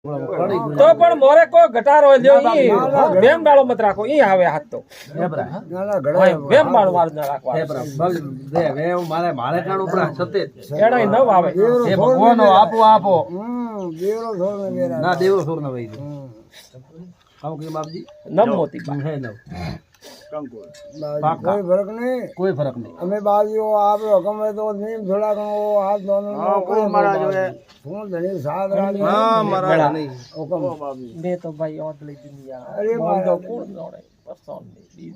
તો પણ મોરે કોઈ ઘટાર હોય લ્યો ઈ બેમ ડાળો મત રાખો ઈ આવે હાથ તો બેમ ડાળો માર ના રાખવા મારે મારે કાણ ઉપર સતે એડાઈ નવ આવે એ ભગવાનનો આપો આપો દેવરો છોડ ને મેરા ના દેવો સોર ના ભાઈ કામ કે બાપજી નવ મોતી બા હે નવ કોઈ ફરક નહીં કોઈ ફરક નહીં અમે બાજુ આપે ગમે તો નીમ થોડા ઘણો હાથ ધોનો કોઈ મારા જોડે હું ધણી સાદ રાજી હા મારા નહીં હુકમ બે તો ભાઈ ઓટલી દુનિયા અરે મોલ મારા તો કોણ જોડે પસંદ નહીં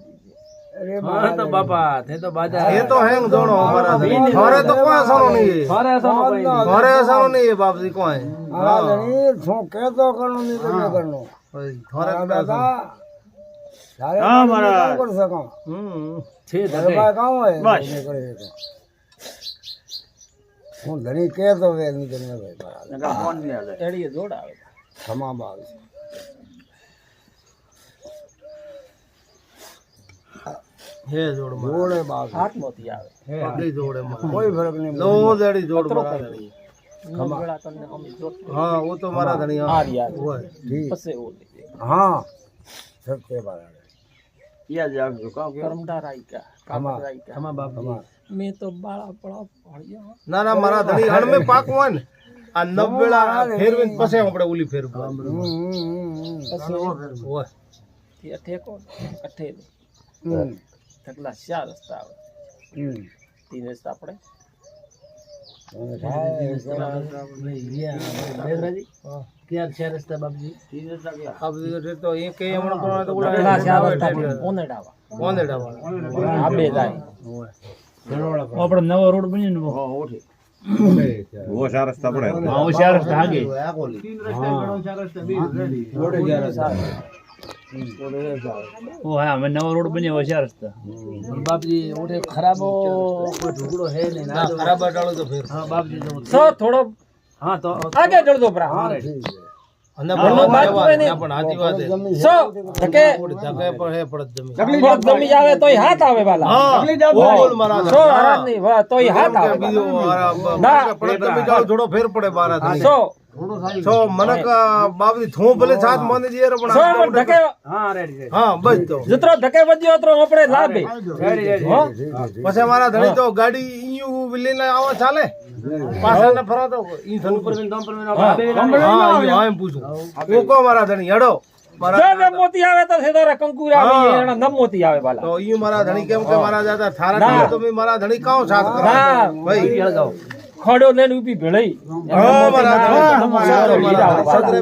અરે મારે તો બાપા તે તો બાજા ये तो है दोनों हमारा हमारे तो कोई सारो नहीं है મારે સાનો કોઈ નહીં हमारे सारो नहीं है बाप जी कोई હા ધણી શું કહેતો કરનો નહીં તો મેં કરનો हमारे દાદા સારે હા મારા કર સકો છે ઘર ધકે ભાઈ કામ હોય બસ કરે તો હું ધણી કહેતો વે નહીં તો મેં ભાઈ મારા ફોન ને આલે એડીએ જોડ આવે તમામ આવે है जोड़ જોડે બાપ હાથ મોતી આવે पगड़ी जोड़ है કોઈ ફરક નહીં दो जड़ी जोड़ मारा धनी નવગળા તને અમે જોડ हाँ वो तो मारा धनी આ યાર वो है ઠીક પસે ઓ હા સત્ય બારા યા જાગજો કામ કે કરમડા રાઈકા કામા રાઈકા તમા બાપજી મેં તો બાળા પડા ભળ્યા ना ना मारा धनी हण में पाक हुआ ने आ नब्बेड़ा फेरवीन पसे આપણે ઓલી ફેર પછી वो તે ઠેકો અઠે ઠકલા ચાર રસ્તા આવે તીન રસ્તા આપણે બેદરાજી ક્યાં છે રસ્તા બાપજી अब ये तो ये के हमण को तो ઠકલા ચાર રસ્તા ઓનેડાવા ओनेड़ा वाला આ બે જાય આપણે નવો રોડ બન્યો ને હા ઓઠે वो चार रास्ता पड़े હા ઓ ચાર રસ્તા આગે ઓ હા અમે નવો રોડ બન્યો ઓ ચાર રસ્તા બાપજી ઓઠે ખરાબ કોઈ ઢુકડો હે નહીં ના खराब डालो तो फिर હા બાપજી જો સો થોડો હા તો આગે જળદો પ્રા અને બોલો બાત કોઈ નહીં. પણ હાજી વાત છે સો ધકે જગ્યા પર હે પડત જમીન થોડોક જમી આવે તોય હાથ આવે વાલા હા બોલ મારા સો આરામ નહીં વાહ, તોય હાથ આવે બીજો ના. પડત જમીન જાવ થોડો ફેર પડે બારા ધણી સો સો મનક બાબજી થો ભલે સાથ મને જે રે સો પણ પણ ધકે હા રેડી હા બસ તો જતરો ધકે વધ્યો અતરો આપણે લાભે હો પછી મારા ધણી તો ગાડી ઈયુ લઈને આવો ચાલે પાછા ન ફરા તો ઈ ધન ઉપર હા એમ પૂછું કોકો મારા ધણી હેડો જો નમ મોતી આવે તો સેદારા કંકુરા આવી એના નમ મોતી આવે વાલા તો ઈ મારા ધણી કેમ કે મારા દાદા થારા ના. તો મે મારા ધણી કાઓ સાથ ના. કરા ભાઈ ખડો લઈને ઊભી ભેળઈ હા મારા ધણી નમ મોતી આવે. સદરે